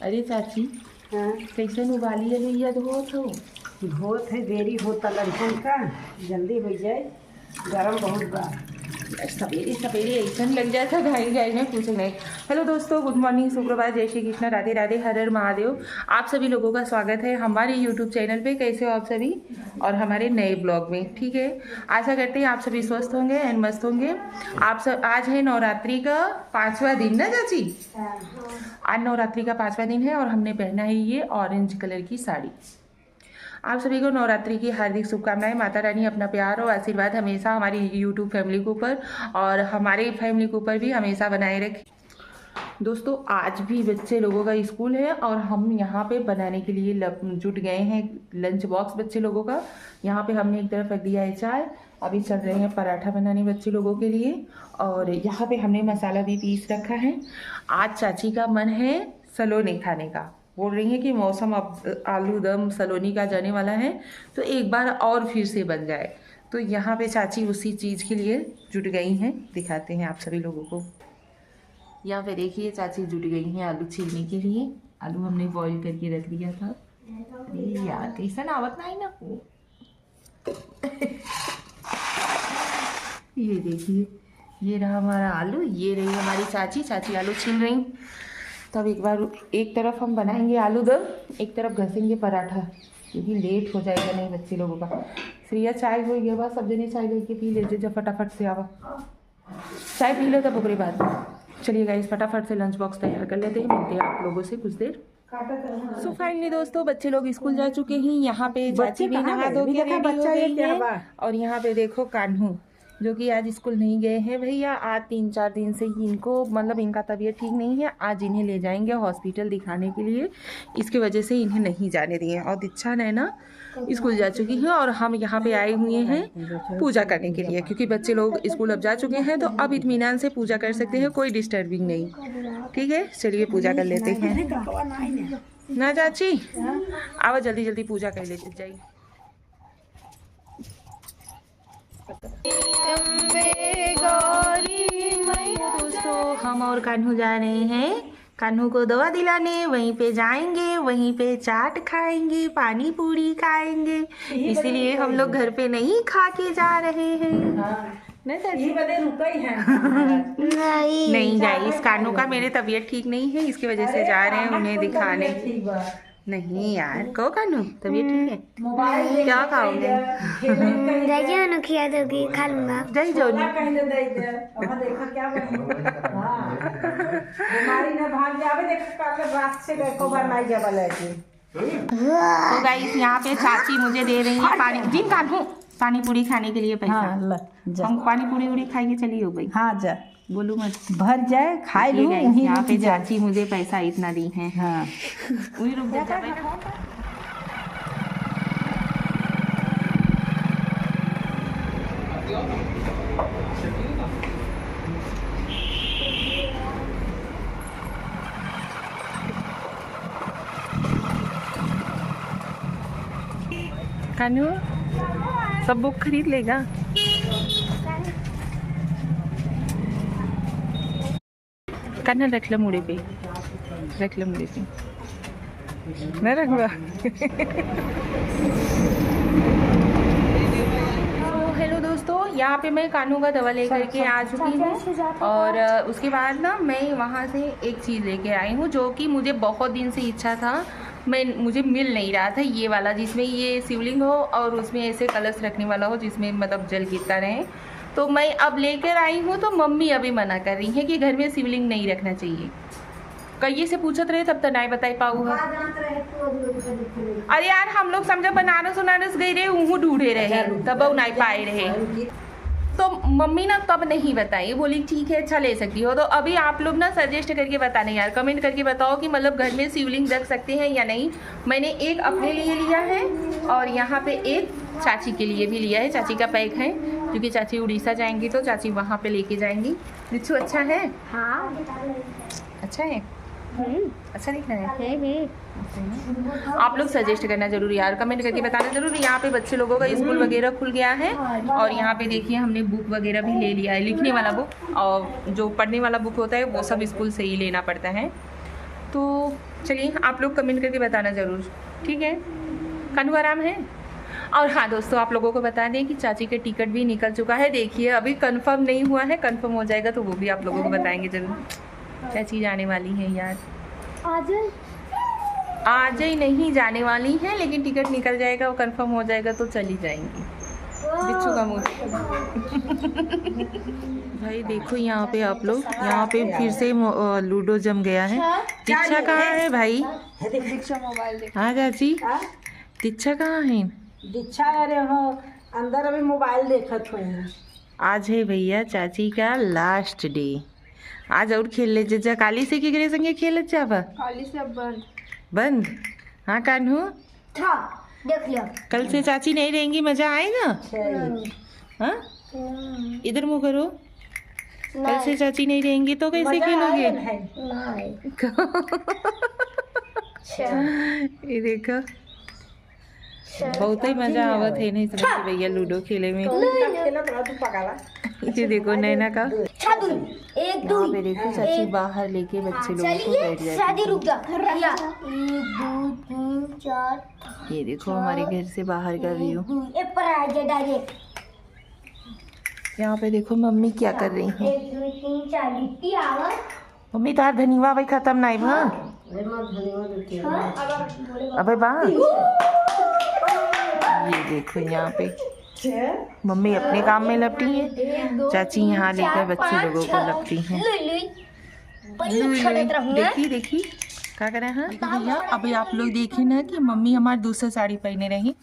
अरे चाची, हाँ, कैसे उबाली है भैया धोत हो? बहुत है, देरी होता लड़कन का, जल्दी हो जाए, गरम बहुत बा। सवेरे सवेरे ऐसा लग जाता घाई घाई में कुछ नहीं। हेलो दोस्तों, गुड मॉर्निंग, सुप्रभात, जय श्री कृष्ण, राधे राधे, हर हर महादेव। आप सभी लोगों का स्वागत है हमारे यूट्यूब चैनल पे। कैसे हो आप सभी और हमारे नए ब्लॉग में? ठीक है, आशा करते हैं आप सभी स्वस्थ होंगे एंड मस्त होंगे। आप सब, आज है नवरात्रि का 5वां दिन ना चाची? आज नवरात्रि का 5वां दिन है और हमने पहना है ये ऑरेंज कलर की साड़ी। आप सभी को नवरात्रि की हार्दिक शुभकामनाएं। माता रानी अपना प्यार और आशीर्वाद हमेशा हमारी यूट्यूब फैमिली के ऊपर और हमारे फैमिली के ऊपर भी हमेशा बनाए रखें। दोस्तों, आज भी बच्चे लोगों का स्कूल है और हम यहाँ पे बनाने के लिए जुट गए हैं लंच बॉक्स बच्चे लोगों का। यहाँ पे हमने एक तरफ रख दिया है चाय, अभी चल रहे हैं पराठा बनाने बच्चे लोगों के लिए, और यहाँ पे हमने मसाला भी पीस रखा है। आज चाची का मन है सलोनी खाने का, बोल रही है कि मौसम अब आलू दम सलोनी का जाने वाला है तो एक बार और फिर से बन जाए। तो यहाँ पे चाची उसी चीज़ के लिए जुट गई हैं, दिखाते हैं आप सभी लोगों को। यहाँ पे देखिए चाची जुट गई हैं आलू छीलने के लिए। आलू हमने बॉईल करके रख दिया था। अरे यार कैसा ना आवत नहीं ना ये देखिए, ये रहा हमारा आलू, ये रही हमारी चाची। चाची आलू छील रही। तब एक तरफ हम बनाएंगे आलू दम, एक तरफ घसेंगे पराठा, क्योंकि लेट हो जाएगा नहीं बच्चे लोगों का। श्रिया चाय हो गया, बस सब जने चाय लेके पी ले जब फटाफट से आवा। चाय पी लो तब ओकरे बाद चलिए गाइस फटाफट से लंच बॉक्स तैयार कर लेते हैं। मिलते हैं आप लोगों से कुछ देर। सो फाइनली दोस्तों, बच्चे लोग स्कूल जा चुके हैं। यहाँ पे चाची भी नहा धो के रेडी हो गई है और यहाँ पे देखो कान्हू जो कि आज स्कूल नहीं गए हैं भैया। आज 3-4 दिन से ही इनको मतलब इनका तबीयत ठीक नहीं है। आज इन्हें ले जाएंगे हॉस्पिटल दिखाने के लिए, इसके वजह से इन्हें नहीं जाने दिए। और दीक्षा नैना स्कूल जा चुकी है और हम यहाँ पे आए हुए हैं पूजा करने के लिए, क्योंकि बच्चे लोग स्कूल अब जा चुके हैं तो अब इत्मीनान से पूजा कर सकते हैं, कोई डिस्टर्बिंग नहीं। ठीक है, चलिए पूजा कर लेते हैं ना चाची। आओ जल्दी जल्दी पूजा कर लेते जाइए। दोस्तों, हम और कान्हू जा रहे हैं कान्हू को दवा दिलाने। वहीं पे जाएंगे, वहीं पे चाट खाएंगे, पानी पूरी खाएंगे, इसीलिए हम लोग घर पे नहीं खा के जा रहे हैं। नहीं गाइस, कान्हू का मेरे तबीयत ठीक नहीं है, इसकी वजह से जा रहे हैं उन्हें दिखाने। नहीं यार, कहो कान्हू तबीयत ठीक है? क्या खाओगे? खिला दोगी? खा लूंगा। जाइए जाओ तो गाइस, यहाँ पे चाची मुझे दे रही है पानी। जिन कान्हू पानी पूरी खाने के लिए पैसा। हम पानी पूरी उड़ी खाएंगे, चलिए हो गई। हाँ जा, बोलू मत, भर जाए खाए लूँ। यहाँ पे चाची मुझे पैसा इतना दी है। हाँ वही रुक जा। कानू सब बुक खरीद लेगा। कान्हा रख लो मुड़े पे, रख लो मुड़े पे, न रखवा। हेलो दोस्तों, यहाँ पे मैं कान्हू का दवा लेकर के आ चुकी हूँ और उसके बाद ना मैं वहाँ से एक चीज़ लेके आई हूँ जो कि मुझे बहुत दिन से इच्छा था, मुझे मिल नहीं रहा था। ये वाला जिसमें ये शिवलिंग हो और उसमें ऐसे कलश रखने वाला हो जिसमें मतलब जल गिरता रहे, तो मैं अब लेकर आई हूँ। तो मम्मी अभी मना कर रही है कि घर में शिवलिंग नहीं रखना चाहिए। कई से पूछत रहे तब तो नहीं बताई पाऊँगा। अरे यार, हम लोग समझो बनारस गए रहे, वहाँ ढूंढे रहे तब नहीं पाए रहे, तो मम्मी ना तब नहीं बताई, बोली ठीक है अच्छा ले सकती हो। तो अभी आप लोग ना सजेस्ट करके बताने यार, कमेंट करके बताओ कि मतलब घर में शिवलिंग रख सकते हैं या नहीं। मैंने एक अपने लिए लिया है और यहाँ पे एक चाची के लिए भी लिया है। चाची का पैक है क्योंकि चाची उड़ीसा जाएंगी तो चाची वहाँ पे लेके जाएंगी। रिच्छू अच्छा है? हाँ अच्छा है, अच्छा दिख रहा है। आप लोग सजेस्ट करना जरूर यार, कमेंट करके बताना जरूर। यहाँ पे बच्चे लोगों का स्कूल वगैरह खुल गया है और यहाँ पे देखिए हमने बुक वगैरह भी ले लिया है, लिखने वाला बुक और जो पढ़ने वाला बुक होता है वो सब स्कूल से ही लेना पड़ता है। तो चलिए आप लोग कमेंट करके बताना ज़रूर, ठीक है। कानू आराम है। और हाँ दोस्तों, आप लोगों को बता दें कि चाची का टिकट भी निकल चुका है। देखिए अभी कंफर्म नहीं हुआ है, कंफर्म हो जाएगा तो वो भी आप लोगों को बताएंगे ज़रूर। चाची जाने वाली है यार, आज ही नहीं जाने वाली है, लेकिन टिकट निकल जाएगा, वो कंफर्म हो जाएगा तो चली जाएंगी। बिच्छू का मुँह भाई देखो यहाँ पे आप लोग, यहाँ पे फिर से लूडो जम गया है। दीक्षा कहाँ है भाई? दीक्षा मोबाइल देख। हाँ चाची, दीक्षा कहाँ है? दीक्षा अरे हो अंदर अभी मोबाइल देखत हुए हैं। आज है भैया चाची का लास्ट डे। आज और खेल ले जा, काली से केकरे संगे खेल जाबा? काली से बंद बंद। हाँ कान्हू, था देख लिया। कल से चाची नहीं रहेंगी, मजा आएगा। हाँ इधर मुँह करो। कल से चाची नहीं रहेंगी तो कैसे खेलोगे? ये देखो बहुत ही मजा आवत है नहीं समझ भैया लूडो खेले में। ये देखो नैना का, यहाँ पे देखो चाची बाहर लेके बच्चे लोगों को बैठ जाती है। ये देखो हमारे घर से बाहर का व्यू। यहाँ पे देखो मम्मी क्या कर रही है। मम्मी तार धनीवा भाई खत्म नहीं भा अबे बा। ये देखो यहाँ पे मम्मी अपने काम में लपटी है, चाची यहाँ लेकर बच्चे लोगों को लपटी हैं। देखी देखी क्या करे हैं भैया। अभी आप लोग देखे ना कि मम्मी हमारी दूसरा साड़ी पहने रही।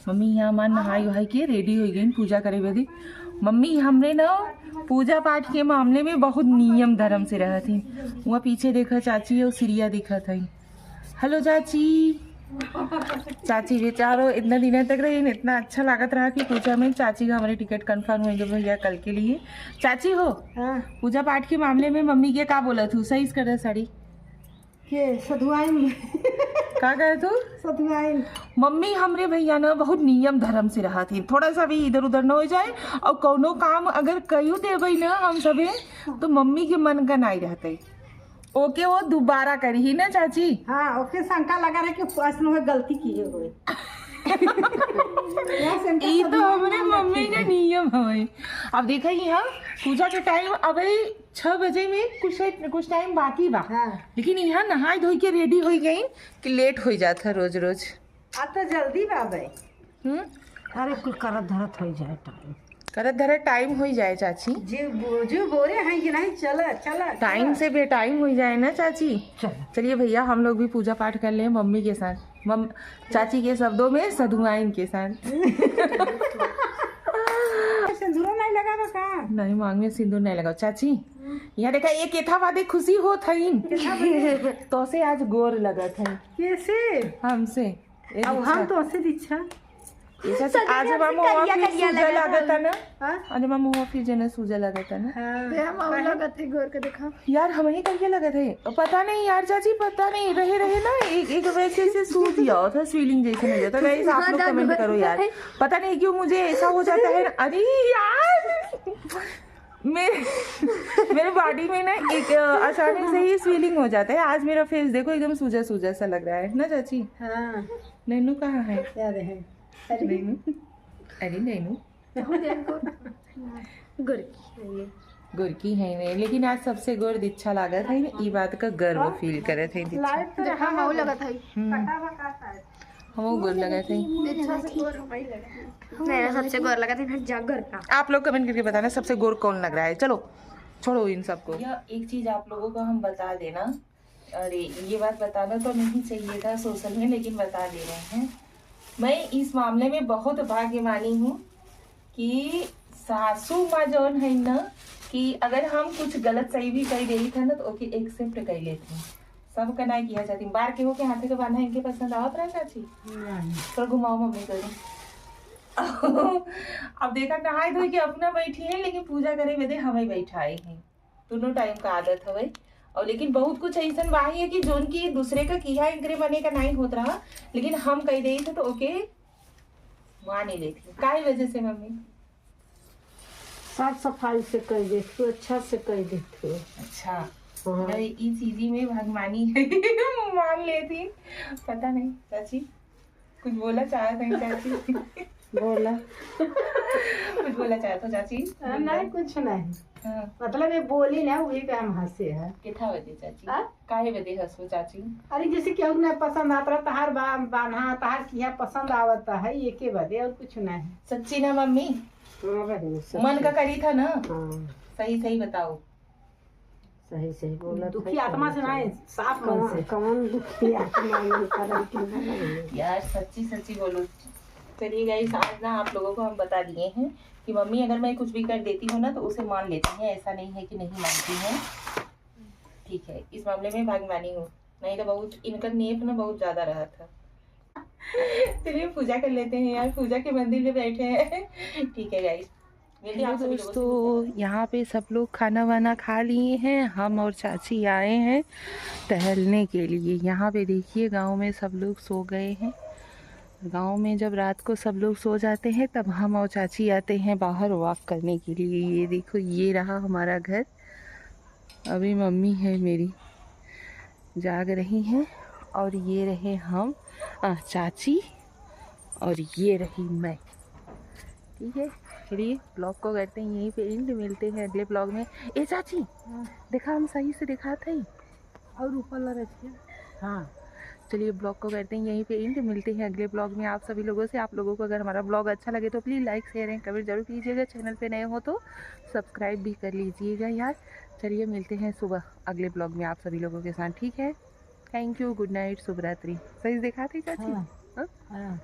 मम्मी यहाँ हमारे नहाई वहाई के रेडी हो गई पूजा करे बदे। मम्मी हमरे ना पूजा पाठ के मामले में बहुत नियम धर्म से रह थी। वहाँ पीछे देखा चाची और सीरिया दिखा था। हेलो चाची। चाची बेचारो इतना दिन तक रही, इतना अच्छा लागत रहा कि पूजा में चाची का हमारे टिकट कंफर्म हो गए भैया कल के लिए। चाची हो पूजा पाठ के मामले में मम्मी के क्या बोला तू? सही कर साड़ी के सधुआइन का कहे तू? सधुआइन। मम्मी हमरे भैया ना बहुत नियम धर्म से रहा थी, थोड़ा सा भी इधर उधर न हो जाए। और कोनो काम अगर कयू देवे ना हम सबे तो मम्मी के मन का नहीं रहते, ओके वो दोबारा करी ही ना चाची। हाँ ओके शंका लगा रहा कि प्रश्न में गलती किए हुए। ये तो हमारे मम्मी का नियम है। अब देखा यहाँ पूजा के टाइम अभी 6 बजे में कुछ टाइम बाकी बा। हाँ। लेकिन यहाँ नहाई धोई के रेडी हो गई कि लेट हो जाता रोज रोज। अब तो जल्दी बाबे। अरे कुल करत धरत हो जाए टाइम, करत धरे टाइम हो जाए चाची। जी बोरे हैं कि नहीं? चला चला टाइम से बेटाइम हो जाए ना चाची। चलिए भैया हम लोग भी पूजा पाठ कर ले मम्मी के साथ, चाची के शब्दों में सधुआइन के साथ। सिंदूर नहीं लगा का? नहीं मांग में सिंदूर नहीं लगाओ चाची। यहाँ देखा एक एथा वादे खुशी हो थी तो से आज गोर लगा था। कैसे? हमसे अब हम तो से दीक्षा आज मामू फिर सूजा लगा था ना। आज मामू फिर जना सूजा लगा था ना। लगा थे गोर के देखा यार हम ही करके लगे थे, पता नहीं यार चाची, पता नहीं रहे ना एक वैसे से सूज गया था, स्वेलिंग जैसे हो जाता है। आप लोग कमेंट करो यार, पता नहीं क्यों मुझे ऐसा हो जाता है। अरे यार मेरे बॉडी में ना एक अचानक से ही स्वेलिंग हो जाता है। आज मेरा फेस देखो एकदम सूजा सूजा सा लग रहा है ना चाची। हाँ नैनू कहाँ है? नैनू अरे नैनू गोरकी है नहीं, लेकिन आज सबसे गोर दीक्षा लगा था। ये बात का गर्व फील करे थे हम गोर लगा थे। मेरा सबसे गोर लगा था जागर का। आप लोग कमेंट करके बताना सबसे गोर कौन लग रहा है। चलो छोड़ो इन सबको। एक चीज आप लोगों को हम बता देना, अरे ये बात बताना तो नहीं चाहिए था सोशल में, लेकिन बता दे रहे हैं। मैं इस मामले में बहुत भाग्यमानी हूँ कि सासू माँ जौन है ना, कि अगर हम कुछ गलत सही भी कर गई था ना तो ओके एक्सेप्ट कर लेती हूँ। सब का नहीं किया जाती। बार के हो के हाथे के बांधा इनके पसंद आवत रहा चाची तो घुमाओ मम्मी करो। अब देखा नहाई धोई के अपना बैठी है, लेकिन पूजा करे बेदे हमें बैठाए हैं। दोनों टाइम का आदत है। और लेकिन बहुत कुछ ऐसा वाही है कि जोन की दूसरे का किया इनके बने का नहीं होता रहा, लेकिन हम कह दे थे तो ओके मान नहीं लेती। काय वजह से मम्मी? साफ सफाई से कर देती, अच्छा से कर देती। अच्छा अरे इस चीजी में भगवानी है मान लेती। पता नहीं चाची कुछ बोला चाह नहीं चाची बोला कुछ बोला चाहता चाची? नहीं कुछ नहीं, हाँ। मतलब ये बोली ना वही पे हम हंसे है। कितना बजे चाची? हाँ? काहे बजे हंसो चाची? अरे जैसे केहू ने पसंद आता रहा तहार बान्हा तहार किया पसंद आवता है ये के बदे और कुछ नहीं। सच्ची ना मम्मी? मन का करी था ना? हाँ सही सही बताओ। सही सही बोला। दुखी आत्मा से नहीं, साफ मन से। कौन दुखी आत्मा में कर यार सच्ची सच्ची बोलो। चलिए गाइस आज ना आप लोगों को हम बता दिए हैं कि मम्मी अगर मैं कुछ भी कर देती हूँ ना तो उसे मान लेती हैं, ऐसा नहीं है कि नहीं मानती हैं। ठीक है, इस मामले में भाग्यमानी हूँ, नहीं तो बहुत इनका नेप ना बहुत ज्यादा रहा था। चलिए पूजा कर लेते हैं यार, पूजा के मंदिर में बैठे हैं। ठीक है गाइस। दोस्तों यहाँ पे सब लोग खाना वाना खा लिए हैं, हम और चाची आए हैं टहलने के लिए। यहाँ पे देखिए गांव में सब लोग सो गए हैं। गांव में जब रात को सब लोग सो जाते हैं तब हम और चाची आते हैं बाहर वॉक करने के लिए। ये देखो ये रहा हमारा घर। अभी मम्मी है मेरी जाग रही हैं और ये रहे हम चाची और ये रही मैं। ठीक है, चलिए ब्लॉग को करते हैं यहीं पे एंड, मिलते हैं अगले ब्लॉग में। ए चाची देखा हम सही से दिखा था ही और ऊपर लगा रखिए। हाँ चलिए ब्लॉग को करते हैं यहीं पे एंड, मिलते हैं अगले ब्लॉग में आप सभी लोगों से। आप लोगों को अगर हमारा ब्लॉग अच्छा लगे तो please like share and comment जरूर कीजिएगा। चैनल पे नए हो तो सब्सक्राइब भी कर लीजिएगा यार। चलिए मिलते हैं सुबह अगले ब्लॉग में आप सभी लोगों के साथ। ठीक है, थैंक यू, गुड नाइट, शुभ रात्रि। सही दिखा थी चाची? हाँ?